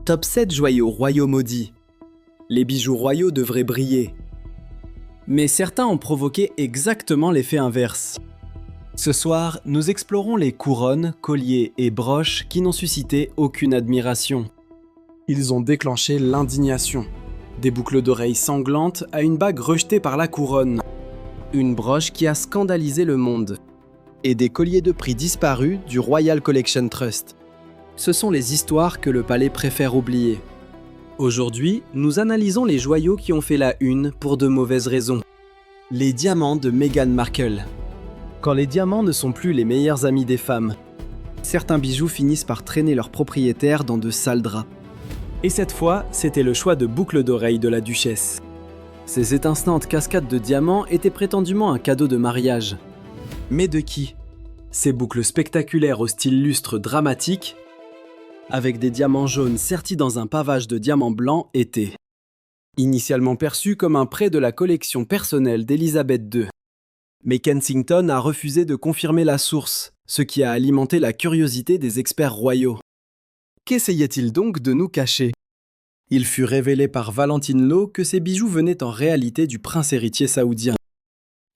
Top 7 joyaux royaux maudits. Les bijoux royaux devraient briller. Mais certains ont provoqué exactement l'effet inverse. Ce soir, nous explorons les couronnes, colliers et broches qui n'ont suscité aucune admiration. Ils ont déclenché l'indignation. Des boucles d'oreilles sanglantes à une bague rejetée par la couronne. Une broche qui a scandalisé le monde. Et des colliers de prix disparus du Royal Collection Trust. Ce sont les histoires que le palais préfère oublier. Aujourd'hui, nous analysons les joyaux qui ont fait la une pour de mauvaises raisons. Les diamants de Meghan Markle. Quand les diamants ne sont plus les meilleurs amis des femmes, certains bijoux finissent par traîner leurs propriétaires dans de sales draps. Et cette fois, c'était le choix de boucles d'oreilles de la duchesse. Ces étincelantes cascades de diamants étaient prétendument un cadeau de mariage. Mais de qui? Ces boucles spectaculaires au style lustre dramatique, avec des diamants jaunes sertis dans un pavage de diamants blancs, étaient initialement perçus comme un prêt de la collection personnelle d'Élisabeth II. Mais Kensington a refusé de confirmer la source, ce qui a alimenté la curiosité des experts royaux. Qu'essayait-il donc de nous cacher? Il fut révélé par Valentine Law que ces bijoux venaient en réalité du prince héritier saoudien.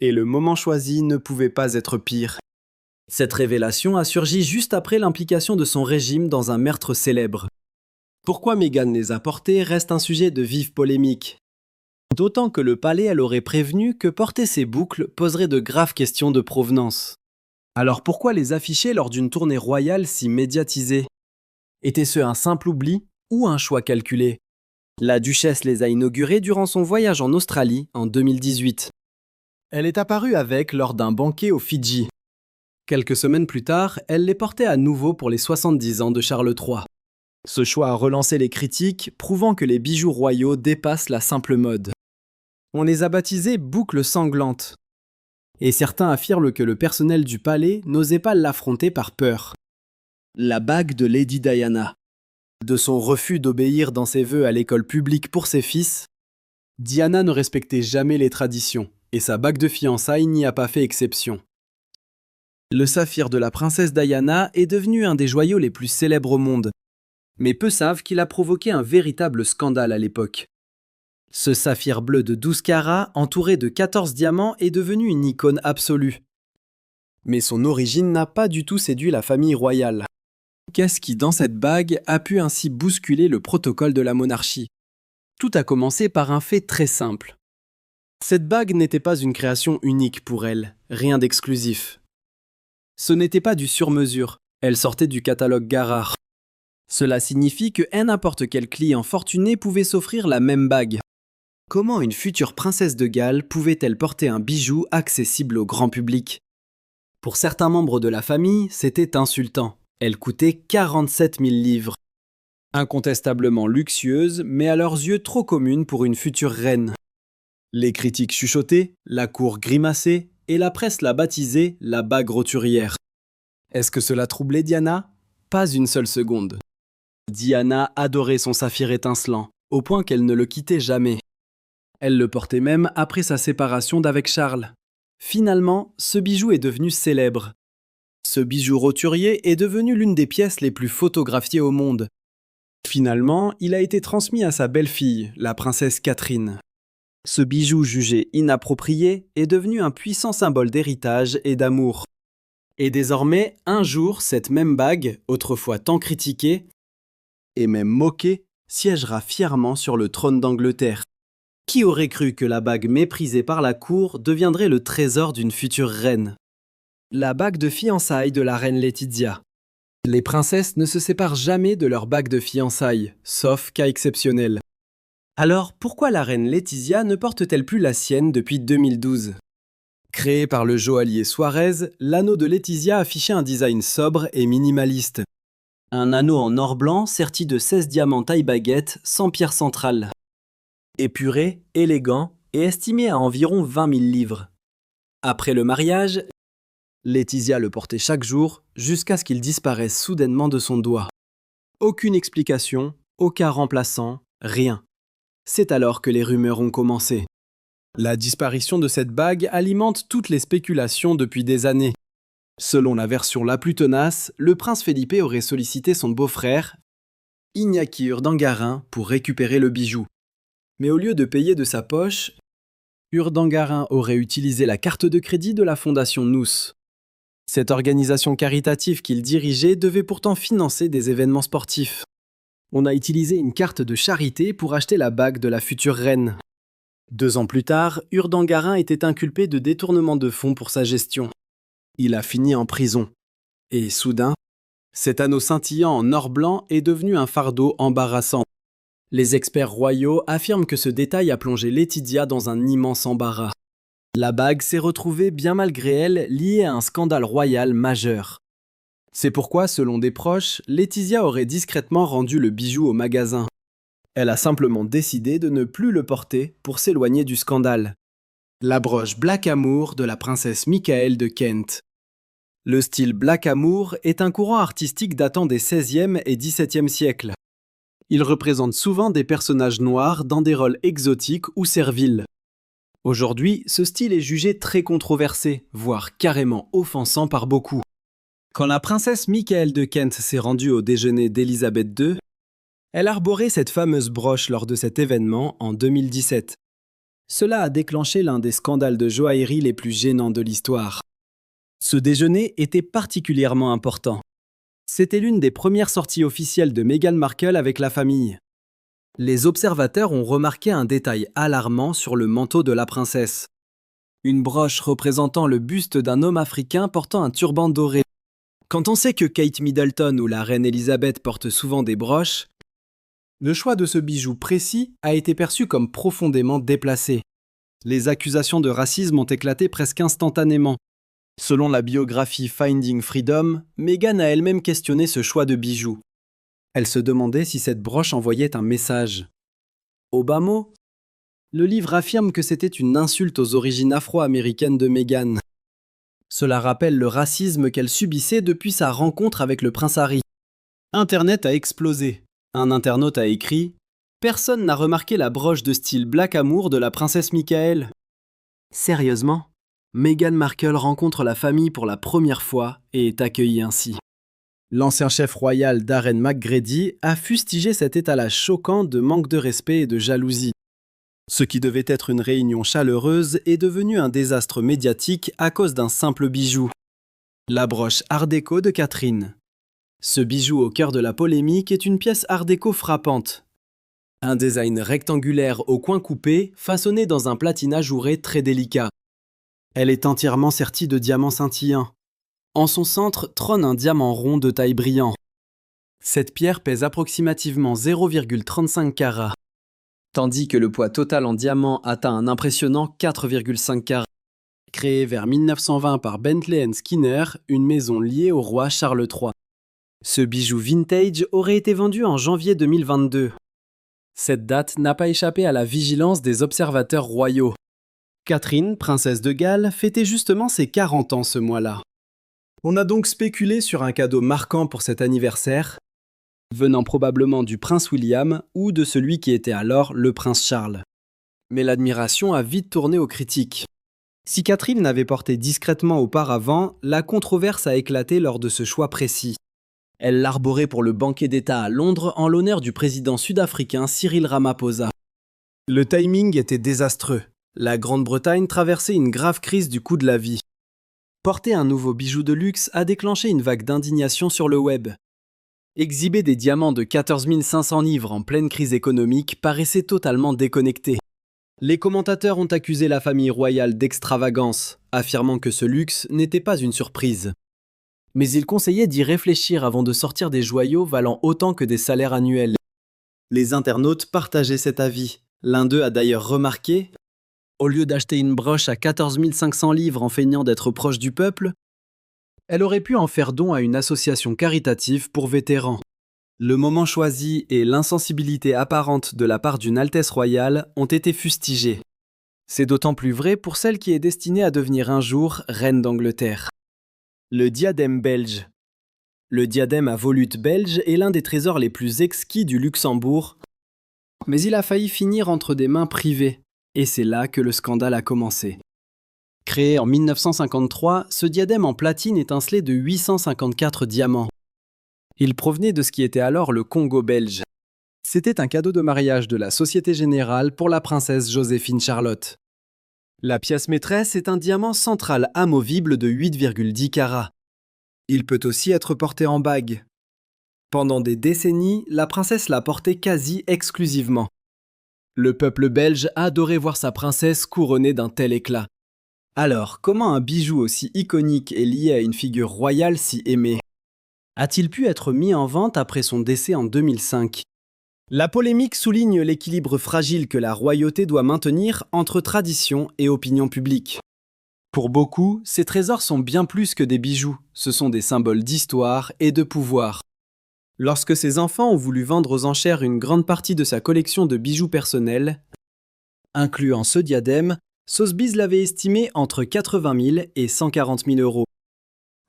Et le moment choisi ne pouvait pas être pire. Cette révélation a surgi juste après l'implication de son régime dans un meurtre célèbre. Pourquoi Meghan les a portés reste un sujet de vive polémique. D'autant que le palais l'aurait prévenu que porter ces boucles poserait de graves questions de provenance. Alors pourquoi les afficher lors d'une tournée royale si médiatisée? Était-ce un simple oubli ou un choix calculé? La duchesse les a inaugurés durant son voyage en Australie en 2018. Elle est apparue avec lors d'un banquet aux Fidji. Quelques semaines plus tard, elle les portait à nouveau pour les 70 ans de Charles III. Ce choix a relancé les critiques, prouvant que les bijoux royaux dépassent la simple mode. On les a baptisés boucles sanglantes. Et certains affirment que le personnel du palais n'osait pas l'affronter par peur. La bague de Lady Diana. De son refus d'obéir dans ses vœux à l'école publique pour ses fils, Diana ne respectait jamais les traditions, et sa bague de fiançailles n'y a pas fait exception. Le saphir de la princesse Diana est devenu un des joyaux les plus célèbres au monde. Mais peu savent qu'il a provoqué un véritable scandale à l'époque. Ce saphir bleu de 12 carats, entouré de 14 diamants, est devenu une icône absolue. Mais son origine n'a pas du tout séduit la famille royale. Qu'est-ce qui, dans cette bague, a pu ainsi bousculer le protocole de la monarchie? Tout a commencé par un fait très simple. Cette bague n'était pas une création unique pour elle, rien d'exclusif. Ce n'était pas du sur-mesure, elle sortait du catalogue Garrard. Cela signifie que n'importe quel client fortuné pouvait s'offrir la même bague. Comment une future princesse de Galles pouvait-elle porter un bijou accessible au grand public? Pour certains membres de la famille, c'était insultant. Elle coûtait 47 000 livres. Incontestablement luxueuse, mais à leurs yeux trop commune pour une future reine. Les critiques chuchotaient, la cour grimaçait, et la presse l'a baptisée la bague roturière. Est-ce que cela troublait Diana? Pas une seule seconde. Diana adorait son saphir étincelant, au point qu'elle ne le quittait jamais. Elle le portait même après sa séparation d'avec Charles. Finalement, ce bijou est devenu célèbre. Ce bijou roturier est devenu l'une des pièces les plus photographiées au monde. Finalement, il a été transmis à sa belle-fille, la princesse Catherine. Ce bijou jugé inapproprié est devenu un puissant symbole d'héritage et d'amour. Et désormais, un jour, cette même bague, autrefois tant critiquée, et même moquée, siégera fièrement sur le trône d'Angleterre. Qui aurait cru que la bague méprisée par la cour deviendrait le trésor d'une future reine? La bague de fiançailles de la reine Laetitia. Les princesses ne se séparent jamais de leur bague de fiançailles, sauf cas exceptionnel. Alors, pourquoi la reine Laetitia ne porte-t-elle plus la sienne depuis 2012? Créé par le joaillier Suarez, l'anneau de Laetitia affichait un design sobre et minimaliste. Un anneau en or blanc serti de 16 diamants taille-baguette sans pierre centrale. Épuré, élégant et estimé à environ 20 000 livres. Après le mariage, Laetitia le portait chaque jour jusqu'à ce qu'il disparaisse soudainement de son doigt. Aucune explication, aucun remplaçant, rien. C'est alors que les rumeurs ont commencé. La disparition de cette bague alimente toutes les spéculations depuis des années. Selon la version la plus tenace, le prince Felipe aurait sollicité son beau-frère, Iñaki Urdangarin pour récupérer le bijou. Mais au lieu de payer de sa poche, Urdangarin aurait utilisé la carte de crédit de la fondation Nous. Cette organisation caritative qu'il dirigeait devait pourtant financer des événements sportifs. On a utilisé une carte de charité pour acheter la bague de la future reine. 2 ans plus tard, Urdangarin était inculpé de détournement de fonds pour sa gestion. Il a fini en prison. Et soudain, cet anneau scintillant en or blanc est devenu un fardeau embarrassant. Les experts royaux affirment que ce détail a plongé Laetitia dans un immense embarras. La bague s'est retrouvée, bien malgré elle, liée à un scandale royal majeur. C'est pourquoi, selon des proches, Laetitia aurait discrètement rendu le bijou au magasin. Elle a simplement décidé de ne plus le porter pour s'éloigner du scandale. La broche Black Amour de la princesse Michael de Kent. Le style Black Amour est un courant artistique datant des XVIe et XVIIe siècles. Il représente souvent des personnages noirs dans des rôles exotiques ou serviles. Aujourd'hui, ce style est jugé très controversé, voire carrément offensant par beaucoup. Quand la princesse Michael de Kent s'est rendue au déjeuner d'Élisabeth II, elle arborait cette fameuse broche lors de cet événement en 2017. Cela a déclenché l'un des scandales de joaillerie les plus gênants de l'histoire. Ce déjeuner était particulièrement important. C'était l'une des premières sorties officielles de Meghan Markle avec la famille. Les observateurs ont remarqué un détail alarmant sur le manteau de la princesse. Une broche représentant le buste d'un homme africain portant un turban doré. Quand on sait que Kate Middleton ou la reine Elisabeth portent souvent des broches, le choix de ce bijou précis a été perçu comme profondément déplacé. Les accusations de racisme ont éclaté presque instantanément. Selon la biographie Finding Freedom, Meghan a elle-même questionné ce choix de bijoux. Elle se demandait si cette broche envoyait un message. Au bas mot, le livre affirme que c'était une insulte aux origines afro-américaines de Meghan. Cela rappelle le racisme qu'elle subissait depuis sa rencontre avec le prince Harry. Internet a explosé. Un internaute a écrit « Personne n'a remarqué la broche de style Black Amour de la princesse Michael ». Sérieusement ? Meghan Markle rencontre la famille pour la première fois et est accueillie ainsi. L'ancien chef royal Darren McGrady a fustigé cet étalage choquant de manque de respect et de jalousie. Ce qui devait être une réunion chaleureuse est devenu un désastre médiatique à cause d'un simple bijou. La broche Art déco de Catherine. Ce bijou au cœur de la polémique est une pièce Art déco frappante. Un design rectangulaire au coin coupé, façonné dans un platina ajouré très délicat. Elle est entièrement sertie de diamants scintillants. En son centre trône un diamant rond de taille brillant. Cette pierre pèse approximativement 0,35 carats, tandis que le poids total en diamant atteint un impressionnant 4,5 carats. Créé vers 1920 par Bentley & Skinner, une maison liée au roi Charles III. Ce bijou vintage aurait été vendu en janvier 2022. Cette date n'a pas échappé à la vigilance des observateurs royaux. Catherine, princesse de Galles, fêtait justement ses 40 ans ce mois-là. On a donc spéculé sur un cadeau marquant pour cet anniversaire, venant probablement du prince William ou de celui qui était alors le prince Charles. Mais l'admiration a vite tourné aux critiques. Si Catherine l'avait porté discrètement auparavant, la controverse a éclaté lors de ce choix précis. Elle l'arborait pour le banquet d'État à Londres en l'honneur du président sud-africain Cyril Ramaphosa. Le timing était désastreux. La Grande-Bretagne traversait une grave crise du coût de la vie. Porter un nouveau bijou de luxe a déclenché une vague d'indignation sur le web. Exhiber des diamants de 14 500 livres en pleine crise économique paraissait totalement déconnecté. Les commentateurs ont accusé la famille royale d'extravagance, affirmant que ce luxe n'était pas une surprise. Mais ils conseillaient d'y réfléchir avant de sortir des joyaux valant autant que des salaires annuels. Les internautes partageaient cet avis. L'un d'eux a d'ailleurs remarqué: au lieu d'acheter une broche à 14 500 livres en feignant d'être proche du peuple, elle aurait pu en faire don à une association caritative pour vétérans. Le moment choisi et l'insensibilité apparente de la part d'une Altesse royale ont été fustigés. C'est d'autant plus vrai pour celle qui est destinée à devenir un jour reine d'Angleterre. Le diadème belge. Le diadème à volute belge est l'un des trésors les plus exquis du Luxembourg, mais il a failli finir entre des mains privées, et c'est là que le scandale a commencé. Créé en 1953, ce diadème en platine étincelait de 854 diamants. Il provenait de ce qui était alors le Congo belge. C'était un cadeau de mariage de la Société Générale pour la princesse Joséphine Charlotte. La pièce maîtresse est un diamant central amovible de 8,10 carats. Il peut aussi être porté en bague. Pendant des décennies, la princesse l'a porté quasi exclusivement. Le peuple belge adorait voir sa princesse couronnée d'un tel éclat. Alors, comment un bijou aussi iconique est lié à une figure royale si aimée? A-t-il pu être mis en vente après son décès en 2005? La polémique souligne l'équilibre fragile que la royauté doit maintenir entre tradition et opinion publique. Pour beaucoup, ces trésors sont bien plus que des bijoux, ce sont des symboles d'histoire et de pouvoir. Lorsque ses enfants ont voulu vendre aux enchères une grande partie de sa collection de bijoux personnels, incluant ce diadème, Sotheby's l'avait estimé entre 80 000 et 140 000 euros.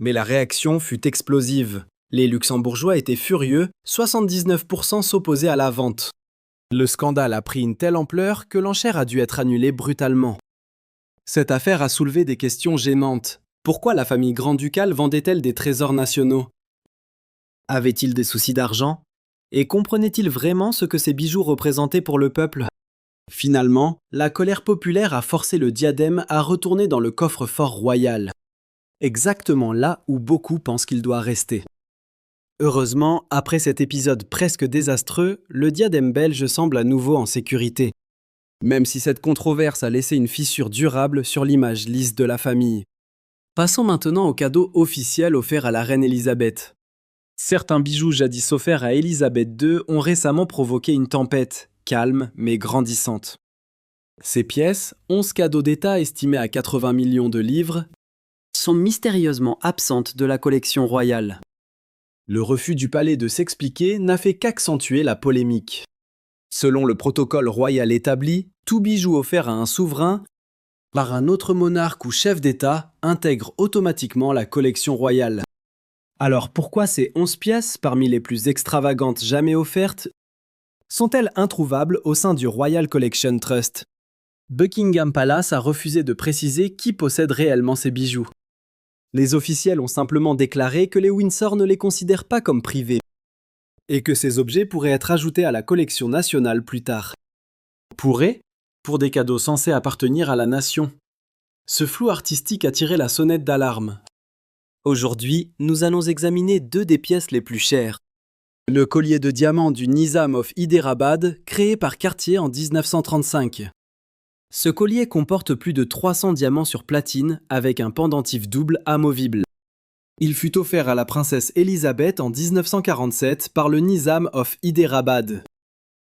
Mais la réaction fut explosive. Les Luxembourgeois étaient furieux, 79% s'opposaient à la vente. Le scandale a pris une telle ampleur que l'enchère a dû être annulée brutalement. Cette affaire a soulevé des questions gênantes. Pourquoi la famille grand-ducale vendait-elle des trésors nationaux? Avait-il des soucis d'argent? Et comprenait-il vraiment ce que ces bijoux représentaient pour le peuple? Finalement, la colère populaire a forcé le diadème à retourner dans le coffre-fort royal. Exactement là où beaucoup pensent qu'il doit rester. Heureusement, après cet épisode presque désastreux, le diadème belge semble à nouveau en sécurité. Même si cette controverse a laissé une fissure durable sur l'image lisse de la famille. Passons maintenant au cadeau officiel offert à la reine Élisabeth. Certains bijoux jadis offerts à Élisabeth II ont récemment provoqué une tempête, calme mais grandissante. Ces pièces, 11 cadeaux d'État estimés à 80 millions de livres, sont mystérieusement absentes de la collection royale. Le refus du palais de s'expliquer n'a fait qu'accentuer la polémique. Selon le protocole royal établi, tout bijou offert à un souverain par un autre monarque ou chef d'État intègre automatiquement la collection royale. Alors pourquoi ces 11 pièces, parmi les plus extravagantes jamais offertes, sont-elles introuvables au sein du Royal Collection Trust? Buckingham Palace a refusé de préciser qui possède réellement ces bijoux. Les officiels ont simplement déclaré que les Windsor ne les considèrent pas comme privés et que ces objets pourraient être ajoutés à la collection nationale plus tard. Pourraient? Pour des cadeaux censés appartenir à la nation. Ce flou artistique a tiré la sonnette d'alarme. Aujourd'hui, nous allons examiner deux des pièces les plus chères. Le collier de diamant du Nizam of Hyderabad, créé par Cartier en 1935. Ce collier comporte plus de 300 diamants sur platine avec un pendentif double amovible. Il fut offert à la princesse Élisabeth en 1947 par le Nizam of Hyderabad,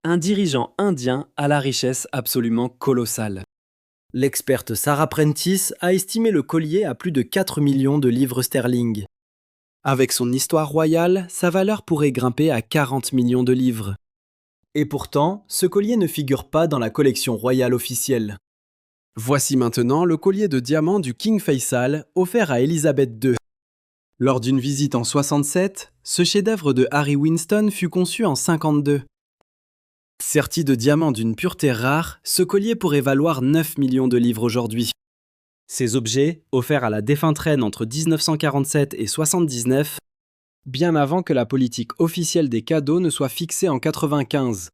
un dirigeant indien à la richesse absolument colossale. L'experte Sarah Prentice a estimé le collier à plus de 4 millions de livres sterling. Avec son histoire royale, sa valeur pourrait grimper à 40 millions de livres. Et pourtant, ce collier ne figure pas dans la collection royale officielle. Voici maintenant le collier de diamant du King Faisal offert à Élisabeth II. Lors d'une visite en 67, ce chef-d'œuvre de Harry Winston fut conçu en 52. Serti de diamants d'une pureté rare, ce collier pourrait valoir 9 millions de livres aujourd'hui. Ces objets, offerts à la défunte reine entre 1947 et 79, bien avant que la politique officielle des cadeaux ne soit fixée en 95,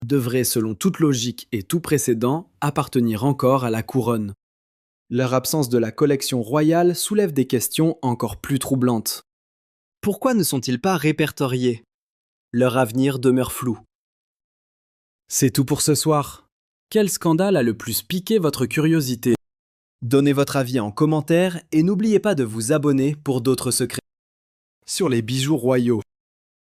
devraient, selon toute logique et tout précédent, appartenir encore à la couronne. Leur absence de la collection royale soulève des questions encore plus troublantes. Pourquoi ne sont-ils pas répertoriés? Leur avenir demeure flou. C'est tout pour ce soir. Quel scandale a le plus piqué votre curiosité? Donnez votre avis en commentaire et n'oubliez pas de vous abonner pour d'autres secrets sur les bijoux royaux.